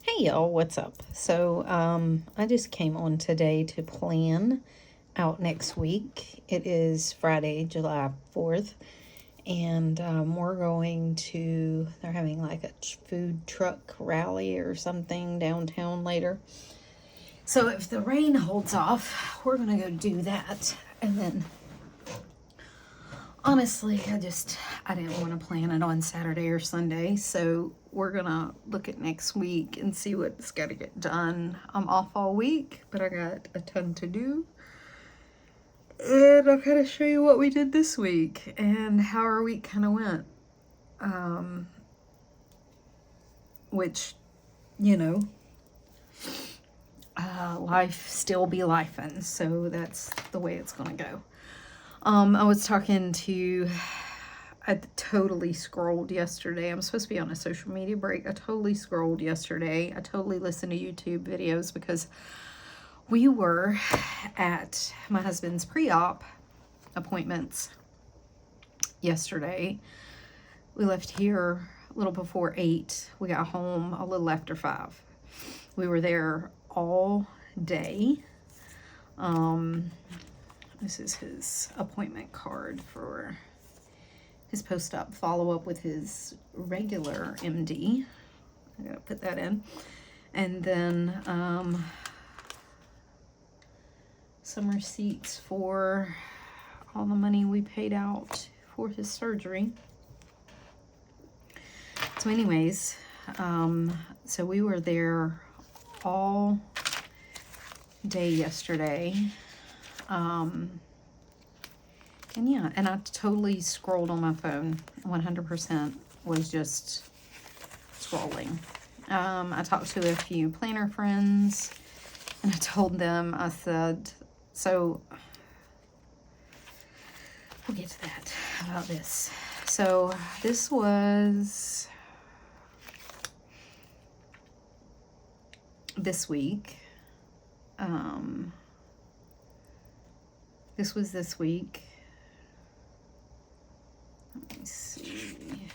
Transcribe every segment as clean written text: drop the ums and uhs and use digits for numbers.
Hey y'all, what's up? So, I just came on today to plan out next week. It is Friday, July 4th, and we're going to, they're having like a food truck rally or something downtown later. So, if the rain holds off, we're gonna go do that. And then, honestly, I didn't want to plan it on Saturday or Sunday, so we're gonna look at next week and see what's got to get done. I'm off all week, but I got a ton to do. And I'll kind of show you what we did this week and how our week kind of went. Which, you know, life still be lifing, so that's the way it's gonna go. I was talking to, I totally scrolled yesterday. I'm supposed to be on a social media break. I totally scrolled yesterday. I totally listened to YouTube videos because we were at my husband's pre-op appointments yesterday. We left here a little before 8. We got home a little after 5. We were there all day. This is his appointment card for his post-op follow-up with his regular MD. I gotta put that in. And then some receipts for all the money we paid out for his surgery. So anyways, so we were there all day yesterday. And yeah, and I totally scrolled on my phone. 100% was just scrolling. I talked to a few planner friends, and I told them, I said, so we'll get to that about this. So this was this week. This was this week. Let me see.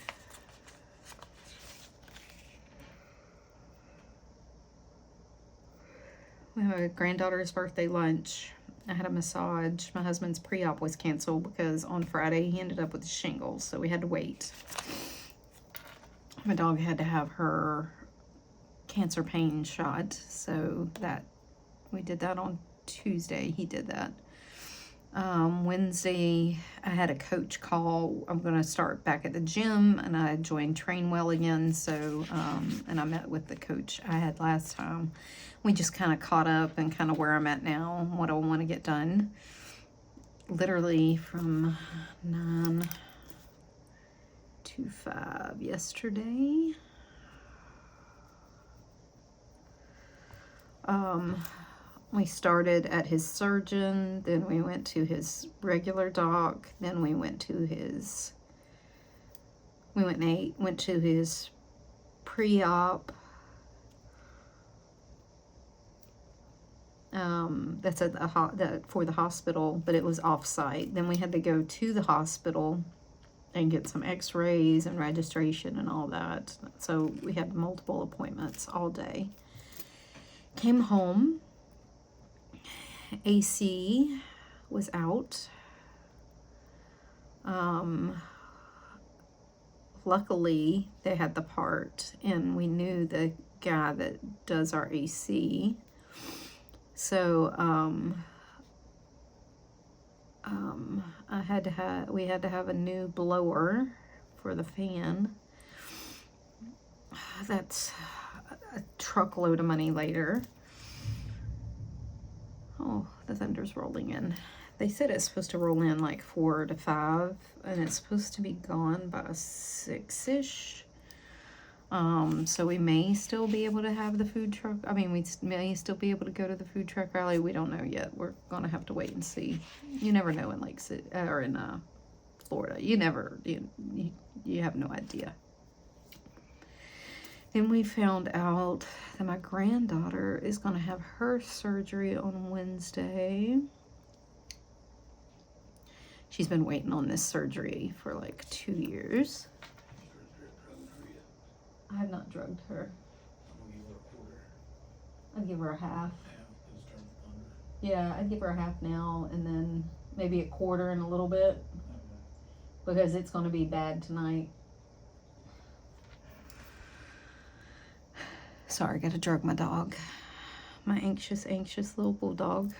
We have a granddaughter's birthday lunch. I had a massage. My husband's pre-op was canceled because on Friday he ended up with shingles, so we had to wait. My dog had to have her cancer pain shot, so that we did that on Tuesday. He did that. Wednesday, I had a coach call. I'm going to start back at the gym, and I joined Train Well again. So, and I met with the coach I had last time. We just kind of caught up and kind of where I'm at now, what I want to get done. Literally from 9 to 5 yesterday. We started at his surgeon, then we went to his regular doc, then we went to his, went to his pre-op. That's at the for the hospital, but it was off-site. Then we had to go to the hospital and get some x-rays and registration and all that. So we had multiple appointments all day. Came home. AC was out. Luckily, they had the part, and we knew the guy that does our AC. So, we had to have a new blower for the fan. That's a truckload of money later. Oh, the thunder's rolling in. They said it's supposed to roll in like 4 to 5, and it's supposed to be gone by 6-ish. So we may still be able to have the food truck. I mean, we may still be able to go to the food truck rally. We don't know yet. We're gonna have to wait and see. You never know in Lake City or in Florida. You have no idea. Then we found out that my granddaughter is going to have her surgery on Wednesday. She's been waiting on this surgery for like 2 years. I have not drugged her. I'd give her a half. Yeah, start with under. Yeah, I'd give her a half now, and then maybe a quarter in a little bit, Okay. because it's going to be bad tonight. Sorry, gotta drug my dog. My anxious little bulldog.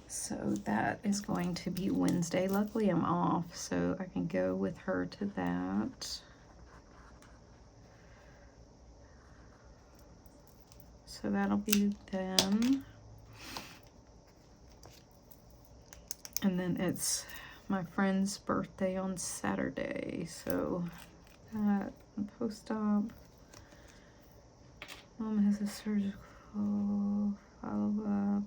So that is going to be Wednesday. Luckily I'm off, so I can go with her to that. So that'll be then. And then it's my friend's birthday on Saturday, so that, post-op. Mom has a surgical follow-up.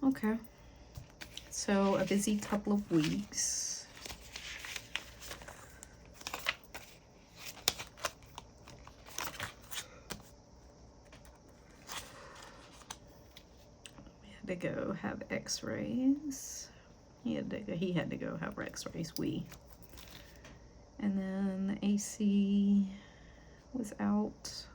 Okay. So a busy couple of weeks. We had to go have x-rays. He had to go have x-rays, and then the AC was out.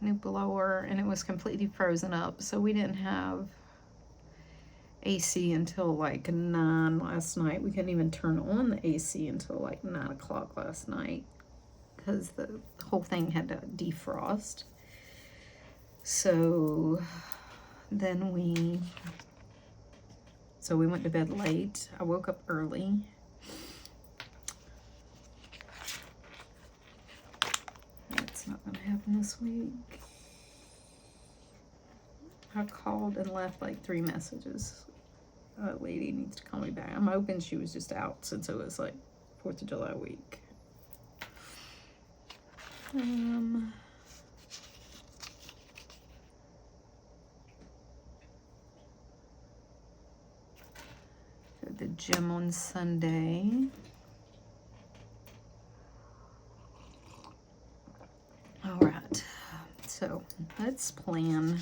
New blower, and it was completely frozen up, so we didn't have AC until like 9 last night. We couldn't even turn on the AC until like 9 o'clock last night because the whole thing had to defrost. So then we went to bed late. I woke up early. That's not gonna happen this week. I called and left like 3 messages. A lady needs to call me back. I'm hoping she was just out since it was like 4th of July week. Go to the gym on Sunday. All right, so let's plan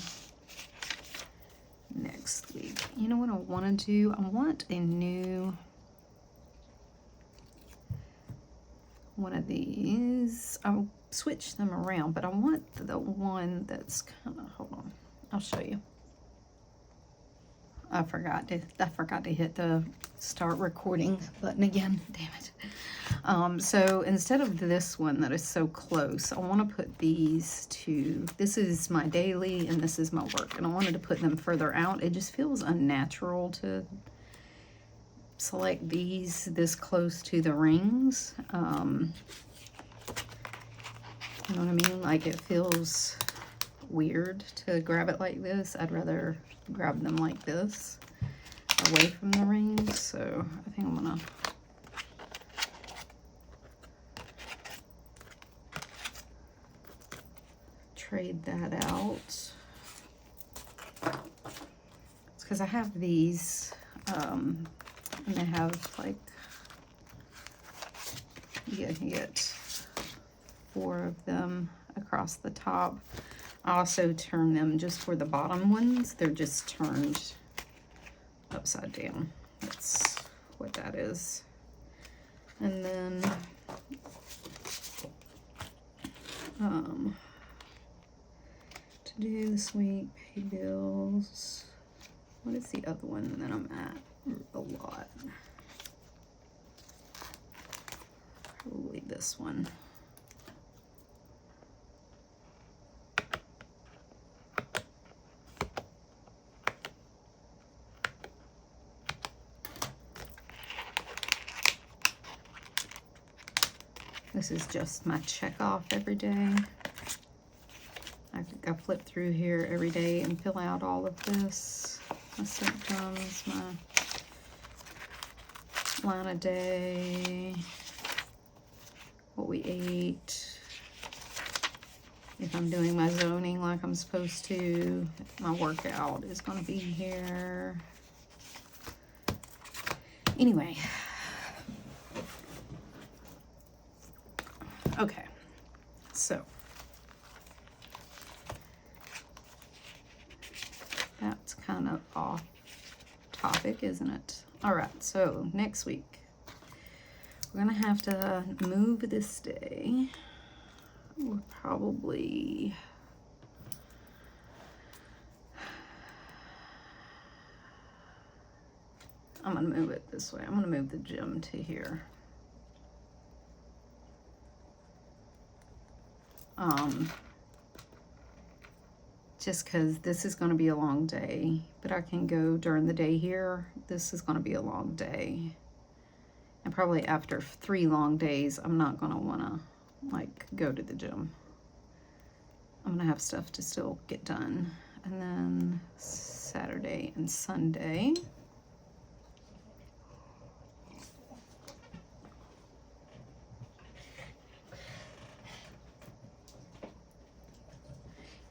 next week. You know what I want to do? I want a new one of these. I'll switch them around, but I want the one that's kind of, hold on, I'll show you. I forgot to hit the start recording button again. Damn it. So instead of this one that is so close, I want to put these two. This is my daily and this is my work, and I wanted to put them further out. It just feels unnatural to select these this close to the rings. You know what I mean? Like, it feels weird to grab it like this. I'd rather grab them like this, away from the rings. So I think I'm gonna trade that out. It's because I have these, and they have like, you get 4 of them across the top. I also turn them just for the bottom ones. They're just turned upside down. That's what that is. And then to do this week, pay bills. What is the other one that I'm at a lot? Probably this one. This is just my check off every day. I flip through here every day and fill out all of this. My symptoms, my line of day, what we ate, if I'm doing my zoning like I'm supposed to. My workout is going to be here. Anyway. Okay, so that's kind of off topic, isn't it? All right, so next week we're gonna have to move this day. We'll probably, I'm gonna move it this way. I'm gonna move the gym to here. Just because this is going to be a long day, but I can go during the day here. This is going to be a long day. And probably after 3 long days, I'm not going to want to like go to the gym. I'm going to have stuff to still get done. And then Saturday and Sunday.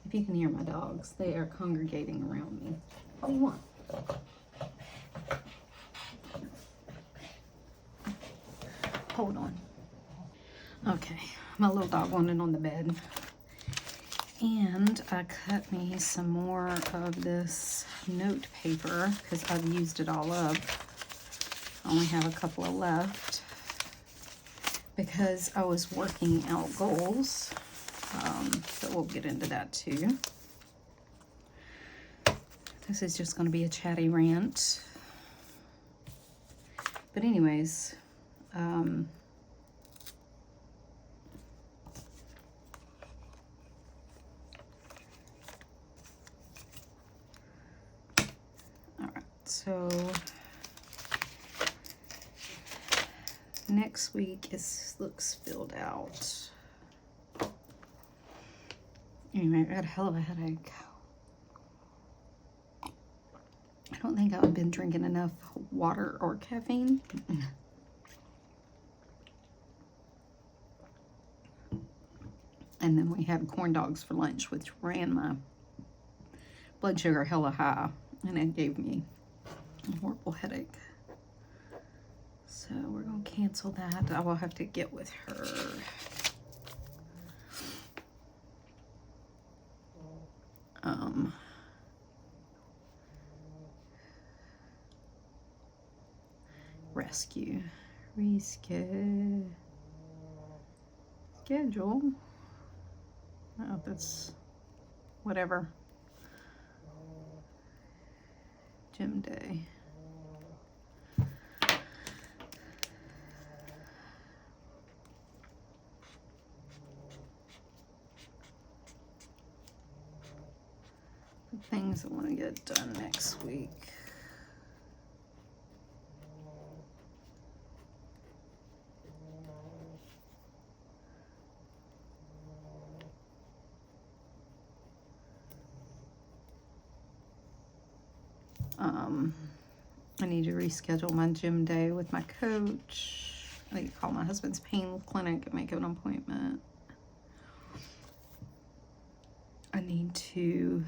If you can hear my dogs, they are congregating around me. What do you want? Hold on. Okay, my little dog wanted on the bed. And I cut me some more of this note paper because I've used it all up. I only have a couple of left because I was working out goals. So we'll get into that too. This is just going to be a chatty rant. But anyways, all right, so next week looks filled out. Anyway, I got a hell of a headache. I don't think I've been drinking enough water or caffeine. And then we had corn dogs for lunch, which ran my blood sugar hella high, and it gave me a horrible headache. So we're gonna cancel that. I will have to get with her. Rescue, reschedule. Oh, that's whatever. Gym day. The things I want to get done next week. I need to reschedule my gym day with my coach. I need to call my husband's pain clinic and make an appointment. I need to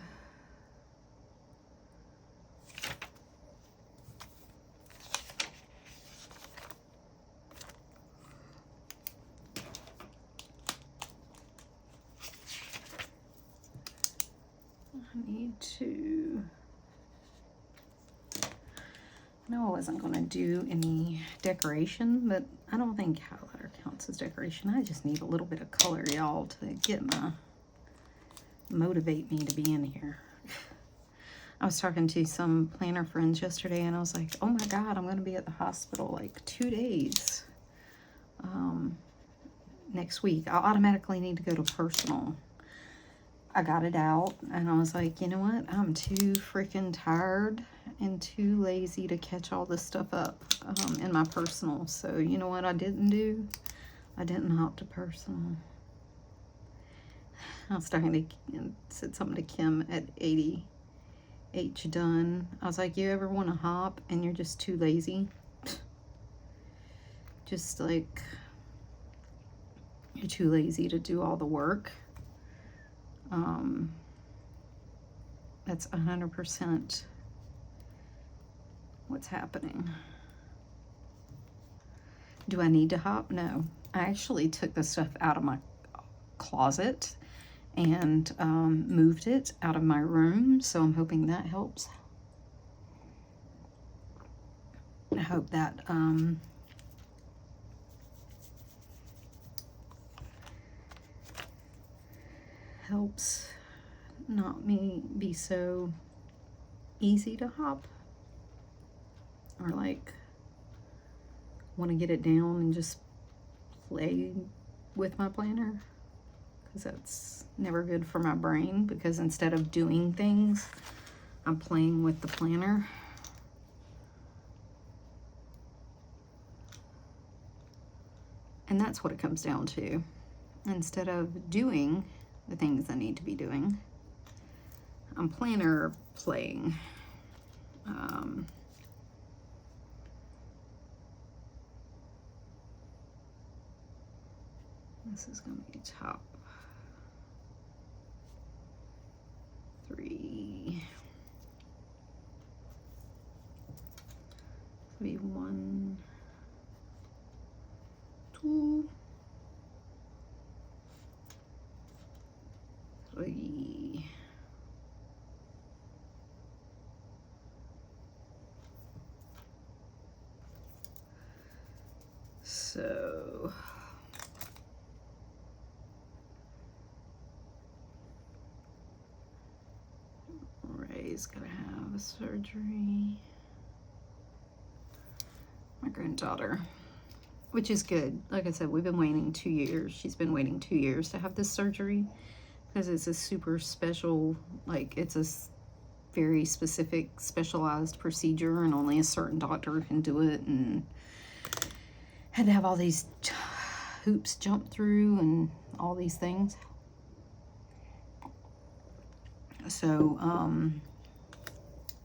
no, I wasn't going to do any decoration, but I don't think highlighter counts as decoration. I just need a little bit of color, y'all, to motivate me to be in here. I was talking to some planner friends yesterday, and I was like, oh my God, I'm going to be at the hospital like 2 days next week. I'll automatically need to go to personal. I got it out, and I was like, you know what? I'm too freaking tired and too lazy to catch all this stuff up in my personal. So you know what I didn't do? I didn't hop to personal. I was talking to, said something to Kim at 80H done. I was like, you ever want to hop and you're just too lazy? Just like, you're too lazy to do all the work. That's 100% what's happening. Do I need to hop? No. I actually took the stuff out of my closet and moved it out of my room, so I'm hoping that helps. I hope that helps not me be so easy to hop, or like want to get it down and just play with my planner, because that's never good for my brain, because instead of doing things, I'm playing with the planner. And that's what it comes down to. Instead of doing the things I need to be doing, I'm planner playing. This is going to be top 3. This will be 1, 2, 3. So Ray's gonna have a surgery. My granddaughter, which is good. Like I said, we've been waiting 2 years. She's been waiting 2 years to have this surgery, because it's a super special, like it's a very specific, specialized procedure, and only a certain doctor can do it, and had to have all these hoops jump through and all these things. So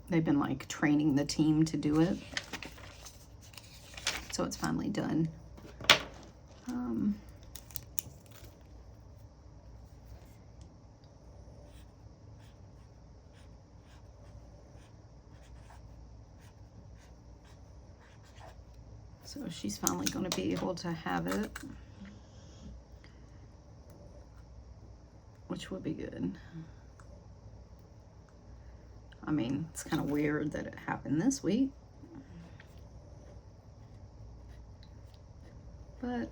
they've been like training the team to do it, so it's finally done. So she's finally going to be able to have it, which would be good. I mean, it's kind of weird that it happened this week, but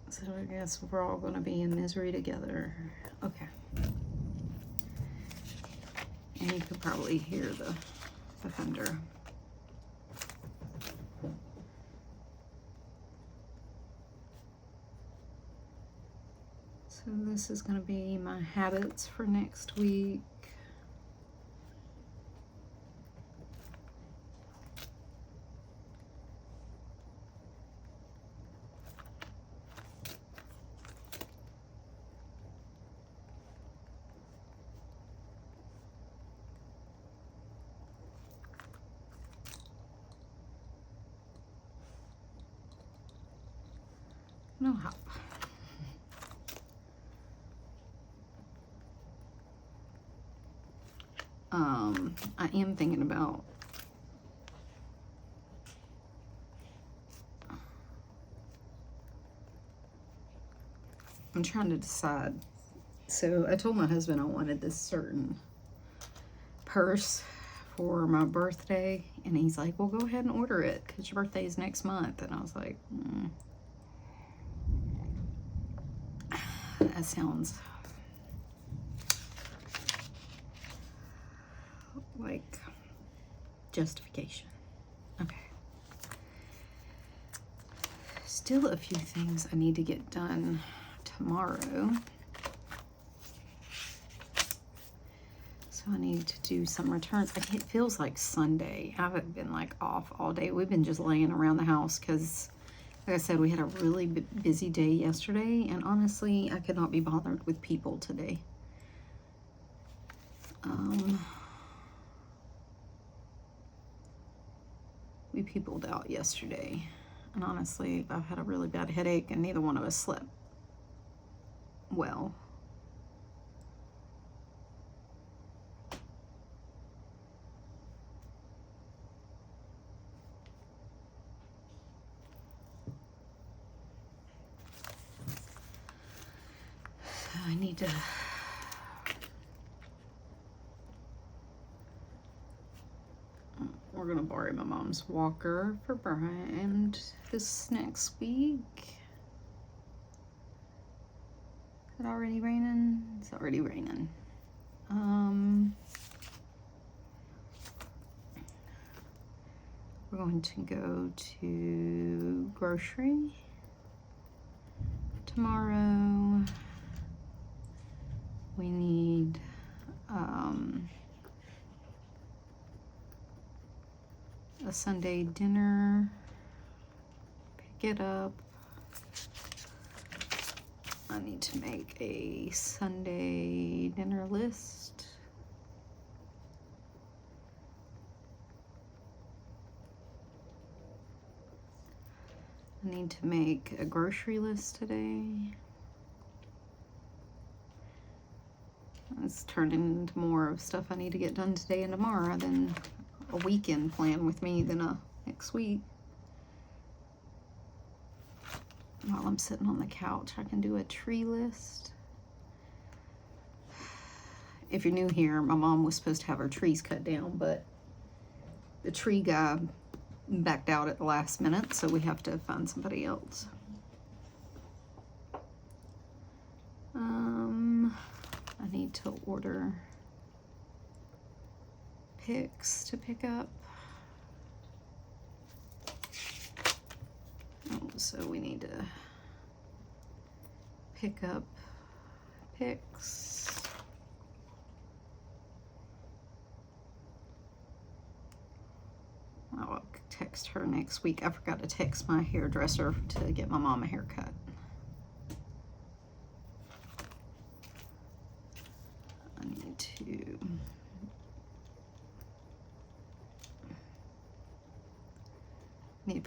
so I guess we're all going to be in misery together. Okay. And you could probably hear the thunder. So this is going to be my habits for next week. No hop. I am thinking about I'm trying to decide. So I told my husband I wanted this certain purse for my birthday, and he's like, well, go ahead and order it because your birthday is next month. And I was like, that sounds like justification. Okay. Still a few things I need to get done tomorrow. So I need to do some returns. It feels like Sunday. I haven't been like off all day. We've been just laying around the house because, like I said, we had a really busy day yesterday, and honestly, I could not be bothered with people today. We peopled out yesterday, and honestly, I've had a really bad headache, and neither one of us slept well. So I need to we're gonna borrow my mom's walker for Brian this next week. it already raining? It's already raining. We're going to go to grocery tomorrow. We need a Sunday dinner. Pick it up. I need to make a Sunday dinner list. I need to make a grocery list today. It's turned into more of stuff I need to get done today and tomorrow than a weekend plan with me than a next week. While I'm sitting on the couch, I can do a tree list. If you're new here, my mom was supposed to have her trees cut down, but the tree guy backed out at the last minute, so we have to find somebody else. I need to order picks to pick up. So we need to pick up picks. I'll text her next week. I forgot to text my hairdresser to get my mom a haircut. I need to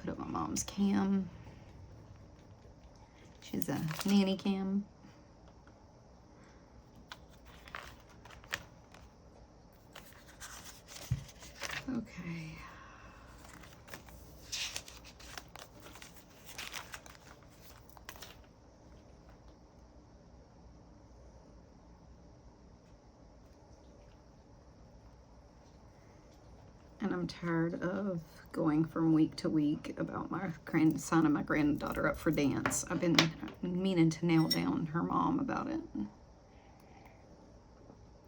put up my mom's cam. She's a nanny cam. Okay. And I'm tired of going from week to week about my signing my granddaughter up for dance. I've been meaning to nail down her mom about it.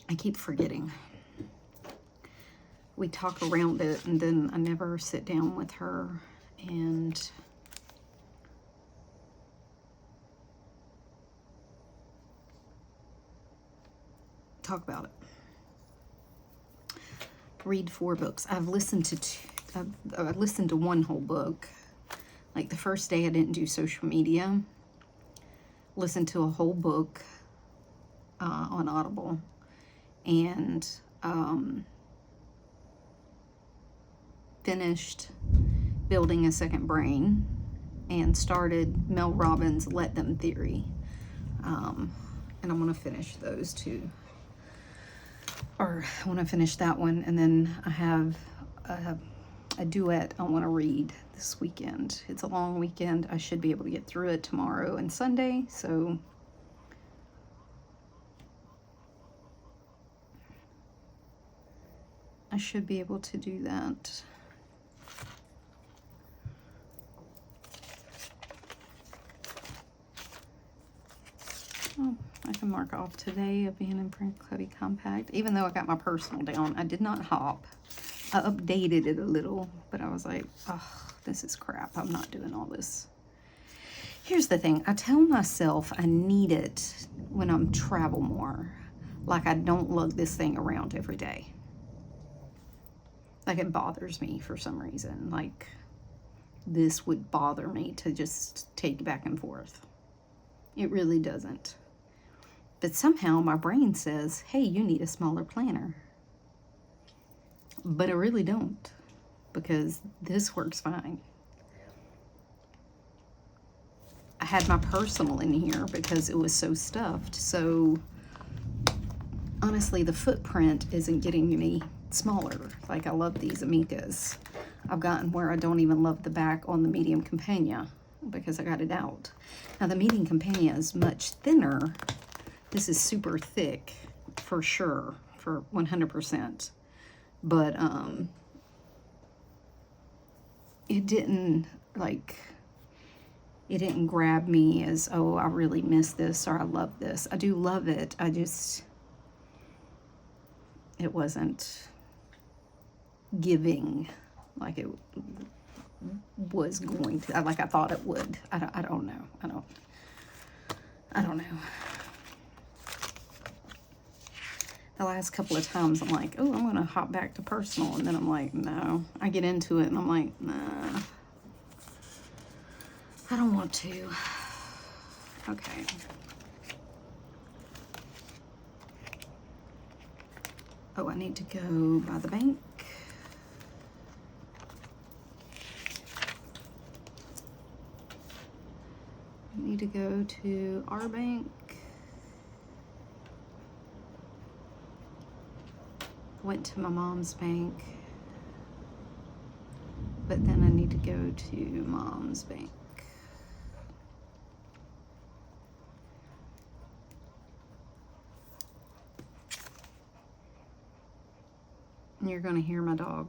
I keep forgetting. We talk around it, and then I never sit down with her and talk about it. Read 4 books. I've listened to one whole book. Like the first day I didn't do social media. Listened to a whole book on Audible. And finished Building a Second Brain and started Mel Robbins' Let Them Theory. And I'm going to finish those 2. Or I want to finish that one, and then I have a duet I want to read this weekend. It's a long weekend. I should be able to get through it tomorrow and Sunday, so I should be able to do that. Oh, I can mark off today of being in Print Clubby Compact. Even though I got my personal down, I did not hop. I updated it a little, but I was like, oh, this is crap. I'm not doing all this. Here's the thing. I tell myself I need it when I'm travel more. Like I don't lug this thing around every day. Like it bothers me for some reason. Like this would bother me to just take back and forth. It really doesn't. But somehow my brain says, hey, you need a smaller planner. But I really don't, because this works fine. I had my personal in here because it was so stuffed. So honestly, the footprint isn't getting any smaller. Like I love these Amicas. I've gotten where I don't even love the back on the medium Campagna because I got it out. Now the medium Campagna is much thinner. This is super thick for sure, for 100%. But it didn't, like, it didn't grab me as, oh, I really miss this or I love this. I do love it. It wasn't giving like it was going to, like I thought it would. I don't know. I don't know. The last couple of times I'm like, oh, I'm gonna hop back to personal, and then I'm like, no. I get into it and I'm like, nah, I don't want to. Okay. Oh, I need to go by the bank. I need to go to our bank. Went to my mom's bank, but then I need to go to mom's bank. And you're gonna hear my dog.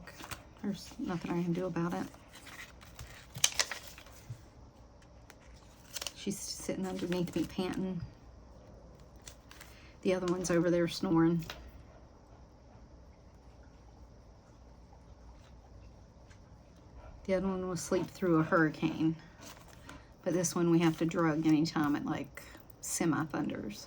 There's nothing I can do about it. She's sitting underneath me panting. The other one's over there snoring. The other one will sleep through a hurricane. But this one we have to drug anytime it like semi-thunders.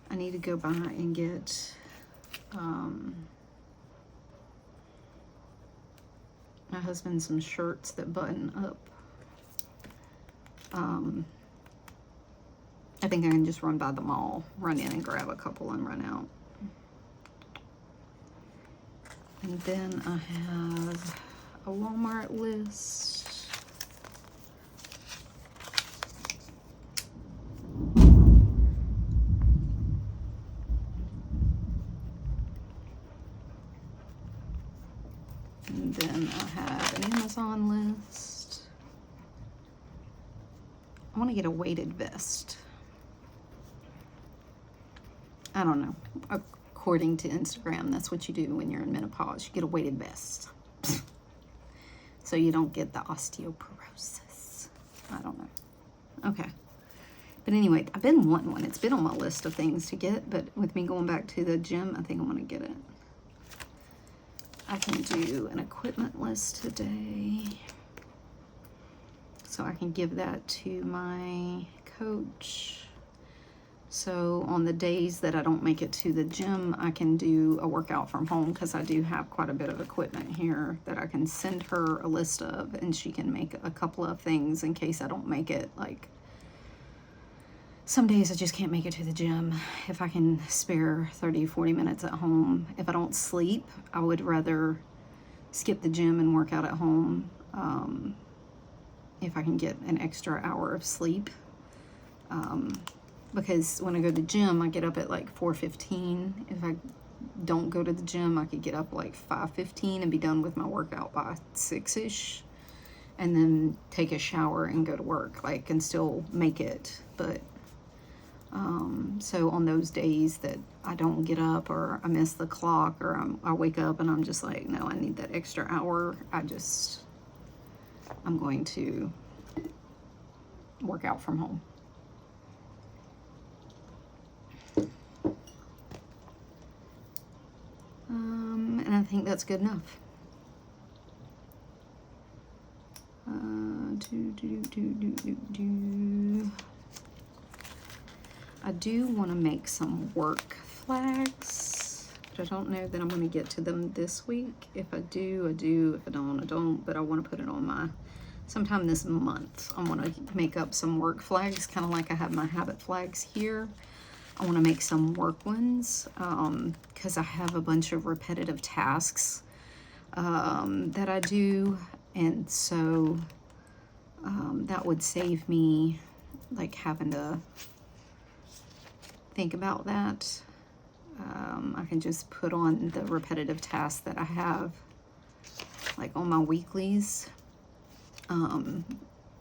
I need to go by and get my husband some shirts that button up. I think I can just run by the mall, run in and grab a couple and run out. And then I have a Walmart list. And then I have an Amazon list. I want to get a weighted vest. I don't know. According to Instagram, that's what you do when you're in menopause. You get a weighted vest. So you don't get the osteoporosis. I don't know. Okay. But anyway, I've been wanting one. It's been on my list of things to get, but with me going back to the gym, I think I'm going to get it. I can do an equipment list today. So I can give that to my coach. So on the days that I don't make it to the gym, I can do a workout from home because I do have quite a bit of equipment here that I can send her a list of, and she can make a couple of things in case I don't make it. Like some days I just can't make it to the gym. If I can spare 30, 40 minutes at home, if I don't sleep, I would rather skip the gym and work out at home. If I can get an extra hour of sleep. Because when I go to the gym, I get up at like 4:15. If I don't go to the gym, I could get up like 5:15 and be done with my workout by 6-ish. And then take a shower and go to work, like, and still make it. But, so on those days that I don't get up or I miss the clock or I wake up and I'm just like, no, I need that extra hour. I'm going to work out from home. And I think that's good enough. I do want to make some work flags, but I don't know that I'm going to get to them this week. If I do, I do. If I don't, I don't. But I want to put it on sometime this month. I want to make up some work flags, kind of like I have my habit flags here. I want to make some work ones because I have a bunch of repetitive tasks that I do, and so that would save me like having to think about that. I can just put on the repetitive tasks that I have like on my weeklies,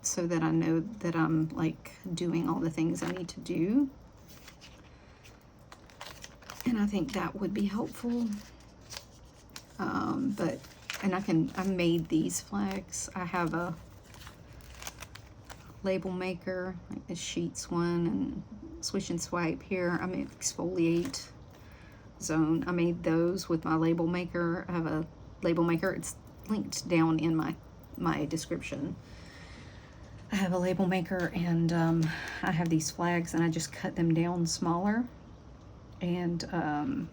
so that I know that I'm like doing all the things I need to do. And I think that would be helpful. And I made these flags. I have a label maker, like the Sheets one, and Swish and Swipe here. I made exfoliate zone. I made those with my label maker. I have a label maker. It's linked down in my description. I have a label maker, and I have these flags, and I just cut them down smaller. And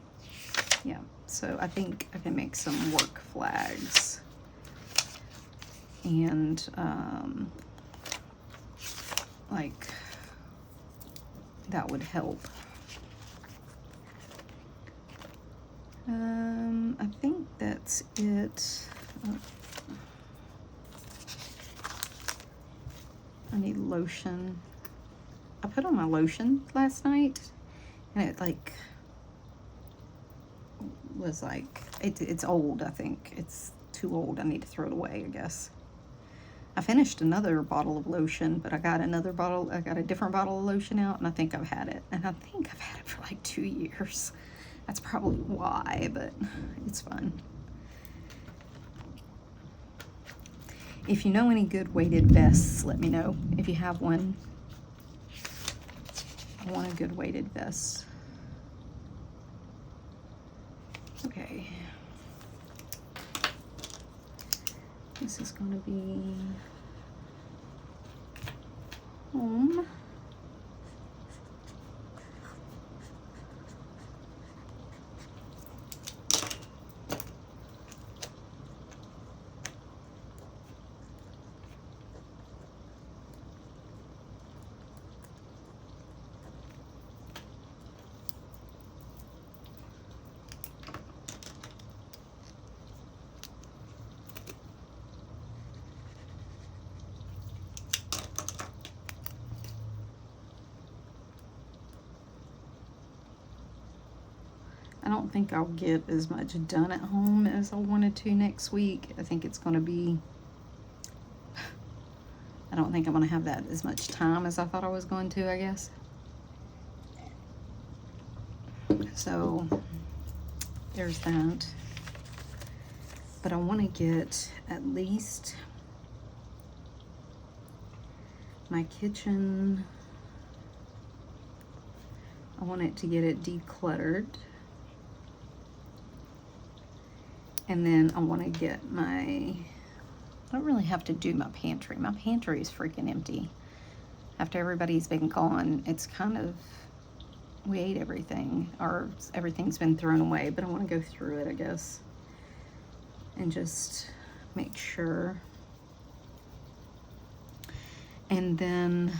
yeah, so I think I can make some work flags. And like that would help. I think that's it. I need lotion. I put on my lotion last night, and it like was like, it's old. I think it's too old. I need to throw it away, I guess. I finished another bottle of lotion, but I got a different bottle of lotion out, and I think I've had it. And I think I've had it for like 2 years. That's probably why, but it's fun. If you know any good weighted vests, let me know. If you have one, I want a good weighted vest. Okay. This is going to be home. I don't think I'll get as much done at home as I wanted to next week. I think it's going to be, I don't think I'm going to have that as much time as I thought I was going to, I guess. So there's that. But I want to get at least my kitchen, I want it to get it decluttered. And then I want to get I don't really have to do my pantry. My pantry is freaking empty. After everybody's been gone, it's kind of, we ate everything, or everything's been thrown away, but I want to go through it, I guess, and just make sure. And then,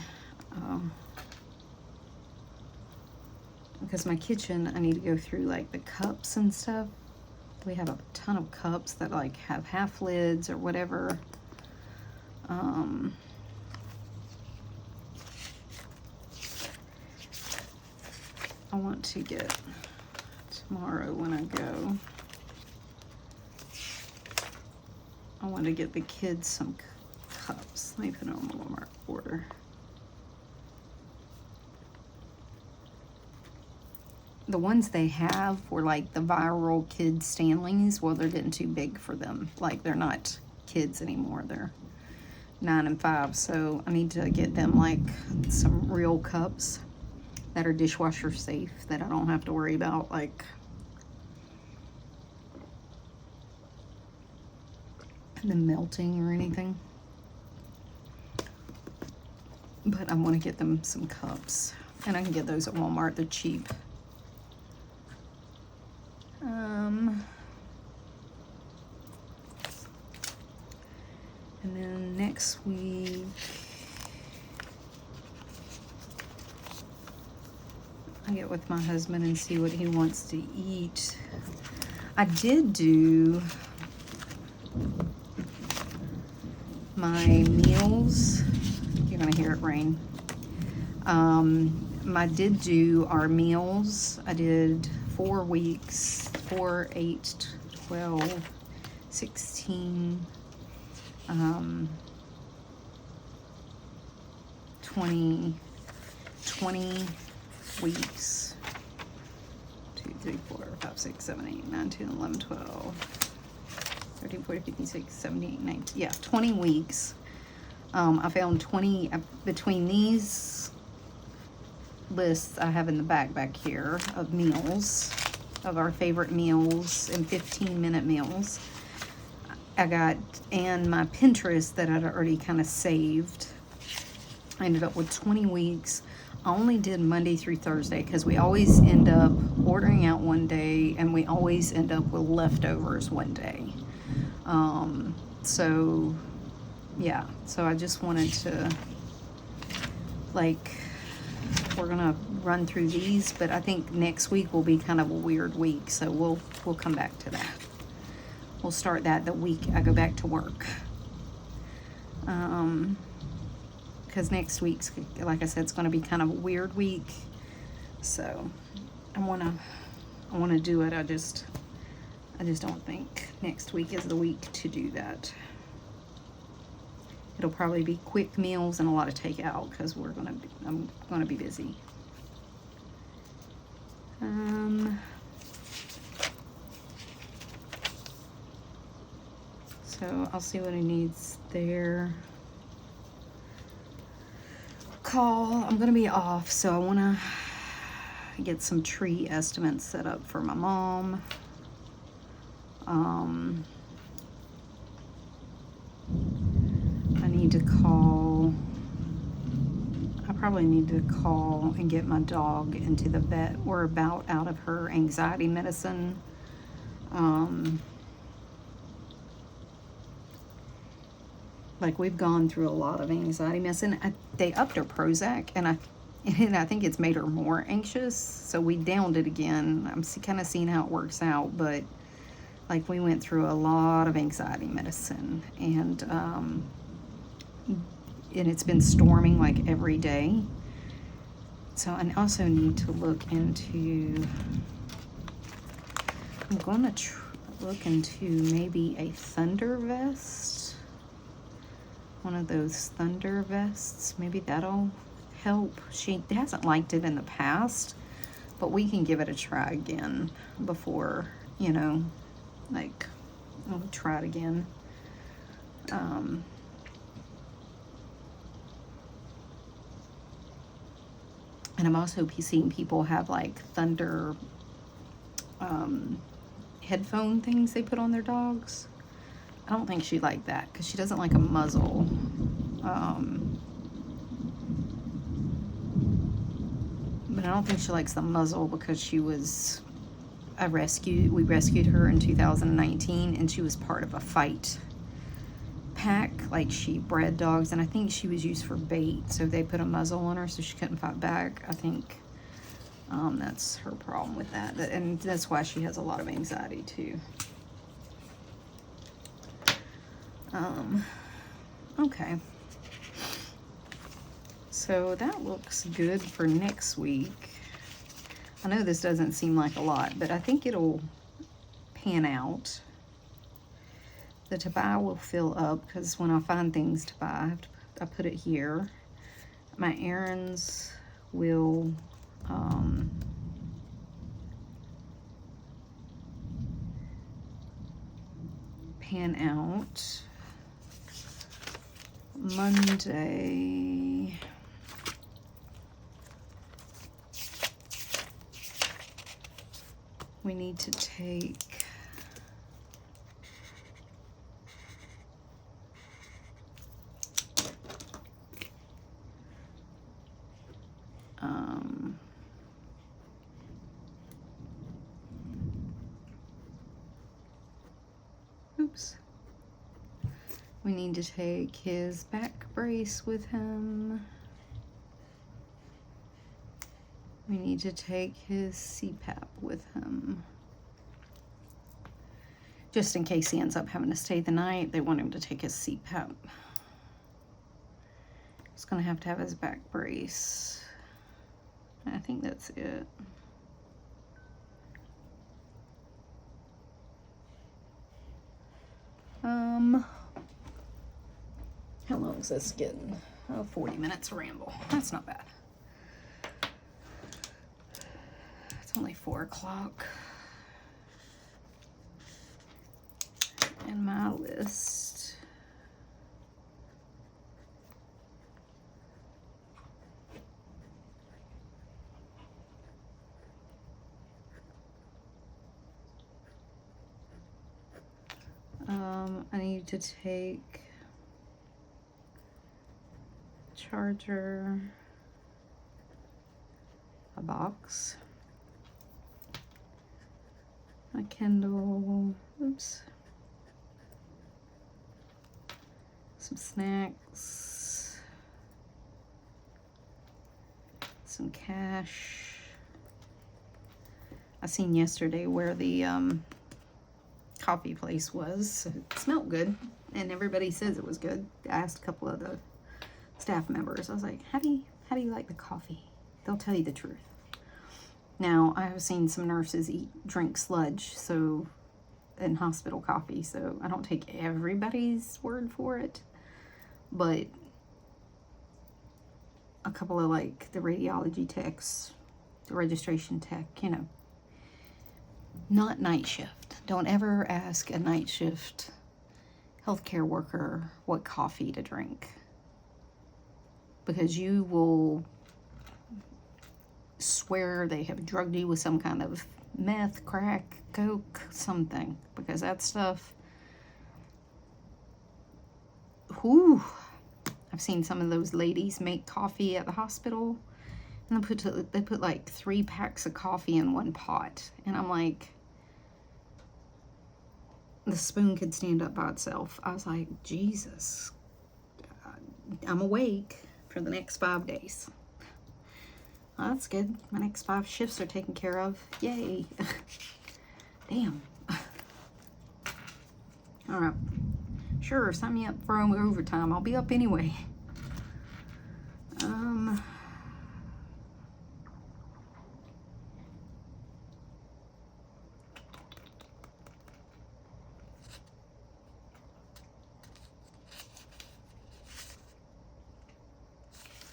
because my kitchen, I need to go through like the cups and stuff. We have a ton of cups that like have half lids or whatever. I want to get, tomorrow when I go, I want to get the kids some cups. Let me put it on the Walmart order. The ones they have were like the viral kid Stanleys. Well, they're getting too big for them. Like, they're not kids anymore. They're 9 and 5. So I need to get them like some real cups that are dishwasher safe, that I don't have to worry about like them melting or anything. But I want to get them some cups, and I can get those at Walmart. They're cheap. And then next week, I get with my husband and see what he wants to eat. I did do my meals. You're gonna hear it rain. I did do our meals. I did 4 weeks, 4, 8, 12, 16, 20 weeks. 2, 3, 4, 5, 6, 7, 8, 9, 10, 11, 12, 13, 14, 15, 16, 17, 19. Yeah, 20 weeks. I found 20 between these lists I have in the back here of meals, of our favorite meals and 15-minute meals. I got, and my Pinterest that I'd already kind of saved. I ended up with 20 weeks. I only did Monday through Thursday because we always end up ordering out one day and we always end up with leftovers one day. So yeah, so I just wanted to, like, we're gonna run through these, but I think next week will be kind of a weird week, so we'll come back to that. We'll start that the week I go back to work. Because next week's, like I said, it's gonna be kind of a weird week. So I wanna do it. I just don't think next week is the week to do that. It'll probably be quick meals and a lot of takeout because I'm gonna be busy. So I'll see what he needs there. Call. I'm gonna be off, so I wanna get some tree estimates set up for my mom. I need to call. I probably need to call and get my dog into the vet. We're about out of her anxiety medicine. Like, we've gone through a lot of anxiety medicine. They upped her Prozac, and I think it's made her more anxious. So we downed it again. I'm kind of seeing how it works out, but like, we went through a lot of anxiety medicine, and it's been storming like every day. So I also need to look into, I'm going to look into maybe a thunder vest. One of those thunder vests. Maybe that'll help. She hasn't liked it in the past, but we can give it a try again before, you know, like, I'll try it again. And I'm also seeing people have like thunder headphone things they put on their dogs. I don't think she'd like that because she doesn't like a muzzle. But I don't think she likes the muzzle because we rescued her in 2019, and she was part of a fight pack. Like, she bred dogs, and I think she was used for bait, so they put a muzzle on her so she couldn't fight back. I think that's her problem with that, and that's why she has a lot of anxiety too. Okay, so that looks good for next week. I know this doesn't seem like a lot, but I think it'll pan out. The to buy will fill up because when I find things to buy, I put it here. My errands will pan out. Monday, we need to take we need to take his back brace with him. We need to take his CPAP with him. Just in case he ends up having to stay the night, they want him to take his CPAP. He's gonna have to have his back brace. I think that's it. How long is this getting? Oh, 40 minutes of ramble. That's not bad. It's only 4 o'clock. And my list. I need to take charger, a box, a Kindle, oops, some snacks, some cash. I seen yesterday where the coffee place was. It smelled good, and everybody says it was good. I asked a couple of the staff members. I was like, how do you like the coffee? They'll tell you the truth. Now, I have seen some nurses drink sludge, so, in hospital coffee, so I don't take everybody's word for it, but a couple of, like, the radiology techs, the registration tech, you know, not night shift. Don't ever ask a night shift healthcare worker what coffee to drink, because you will swear they have drugged you with some kind of meth, crack, coke, something, because that stuff, whew. I've seen some of those ladies make coffee at the hospital, and they put like 3 packs of coffee in one pot, and I'm like, the spoon could stand up by itself. I was like, Jesus, I'm awake for the next 5 days. Well, that's good. My next 5 shifts are taken care of. Yay. Damn. All right. Sure, sign me up for overtime. I'll be up anyway.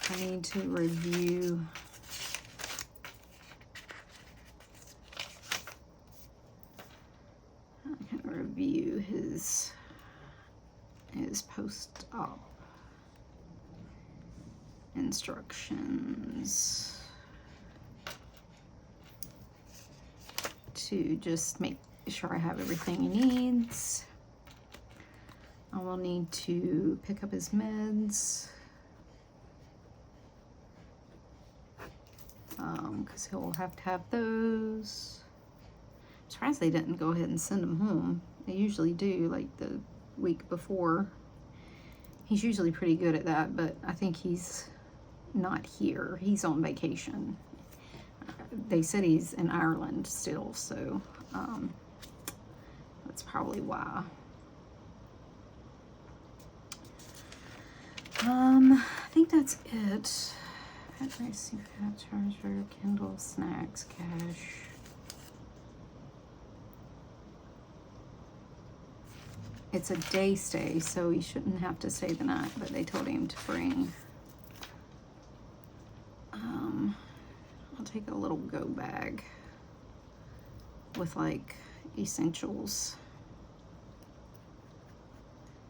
I need to review his post-op instructions to just make sure I have everything he needs. I will need to pick up his meds, because he'll have to have those. I'm surprised they didn't go ahead and send him home. They usually do, like the week before. He's usually pretty good at that, but I think he's not here. He's on vacation. They said he's in Ireland still, so that's probably why. I think that's it. Address, charger, Kindle, snacks, cash. It's a day stay, so he shouldn't have to stay the night, but they told him to bring, I'll take a little go bag with like essentials,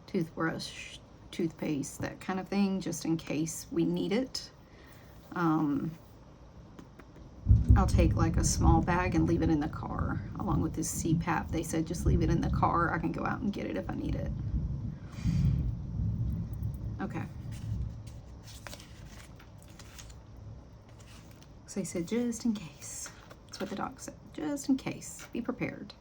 toothbrush, toothpaste, that kind of thing, just in case we need it. I'll take like a small bag and leave it in the car along with this CPAP. They said just leave it in the car. I can go out and get it if I need it. Okay. So they said just in case. That's what the doc said. Just in case. Be prepared.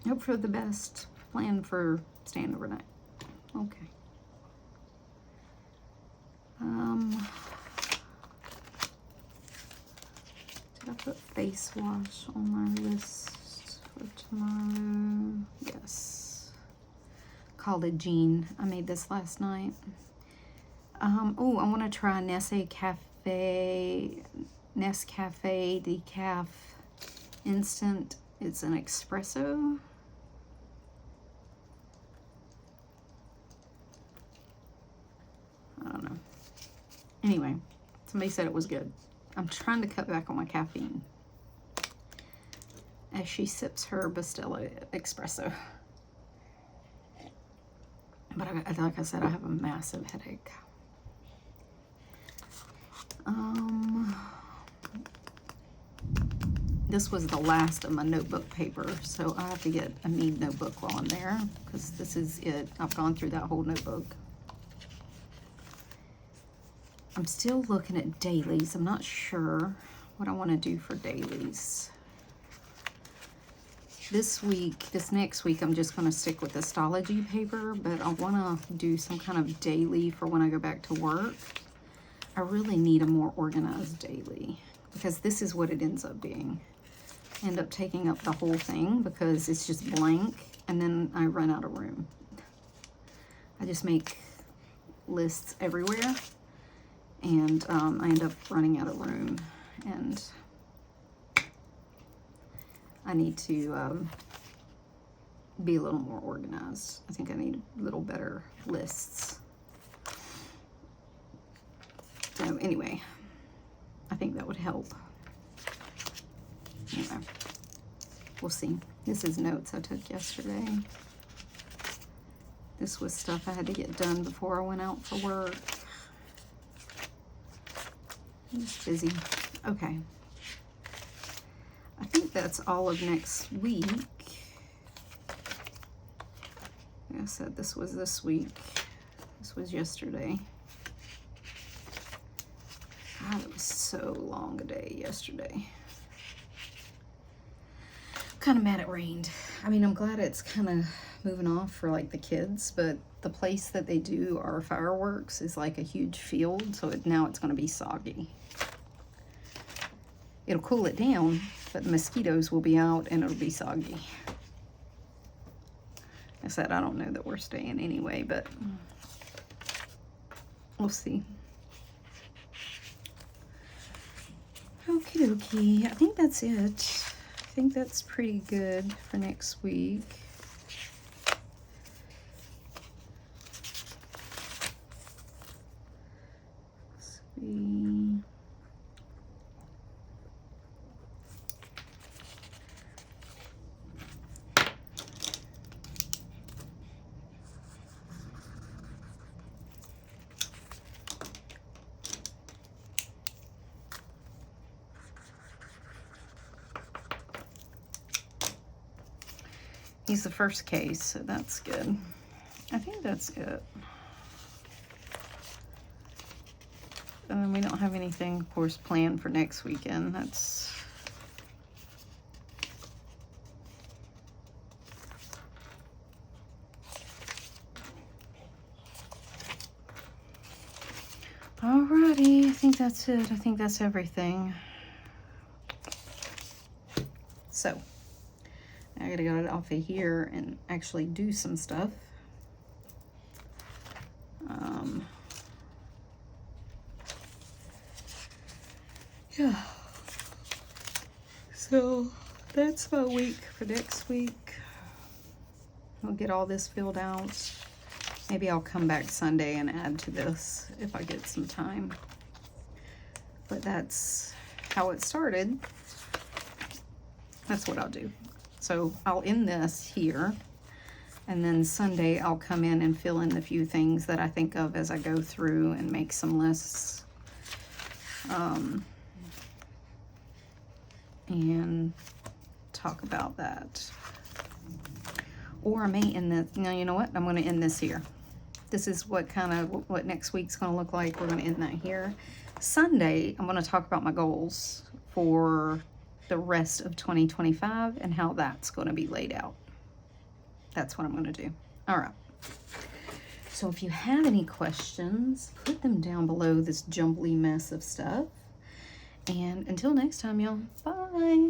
Hope for the best. Plan for staying overnight. Okay. Did I put face wash on my list for tomorrow? Yes. Collagen. I made this last night. Oh, I want to try Nescafe Decaf Instant. It's an espresso. Anyway, somebody said it was good. I'm trying to cut back on my caffeine as she sips her Bustelo espresso. But like I said, I have a massive headache. This was the last of my notebook paper, so I have to get a Mead notebook while I'm there, because this is it. I've gone through that whole notebook. I'm still looking at dailies. I'm not sure what I want to do for dailies. This next week, I'm just going to stick with the Stalogy paper, but I want to do some kind of daily for when I go back to work. I really need a more organized daily, because this is what it ends up being. I end up taking up the whole thing because it's just blank, and then I run out of room. I just make lists everywhere, and I end up running out of room, and I need to be a little more organized. I think I need a little better lists. So anyway, I think that would help. Anyway, we'll see. This is notes I took yesterday. This was stuff I had to get done before I went out for work. I was busy. Okay. I think that's all of next week. Like I said, this was this week. This was yesterday. God, it was so long a day yesterday. I'm kind of mad it rained. I mean, I'm glad it's kind of moving off for like the kids, but the place that they do our fireworks is like a huge field, so now it's going to be soggy. It'll cool it down, but the mosquitoes will be out and it'll be soggy. I said, I don't know that we're staying anyway, but we'll see. Okie dokie. I think that's it. I think that's pretty good for next week. Let's see. He's the first case, so that's good. I think that's it. We don't have anything, of course, planned for next weekend. That's... Alrighty, I think that's it. I think that's everything. So... I gotta get it off of here and actually do some stuff. Yeah. So that's my week for next week. I'll get all this filled out. Maybe I'll come back Sunday and add to this if I get some time. But that's how it started. That's what I'll do. So I'll end this here, and then Sunday I'll come in and fill in the few things that I think of as I go through and make some lists. And talk about that. Or I may end this, no, you know what? I'm gonna end this here. This is what next week's gonna look like. We're gonna end that here. Sunday, I'm gonna talk about my goals for the rest of 2025 and how that's going to be laid out. That's what I'm going to do. All right. So if you have any questions, put them down below this jumbly mess of stuff. And until next time, y'all, bye.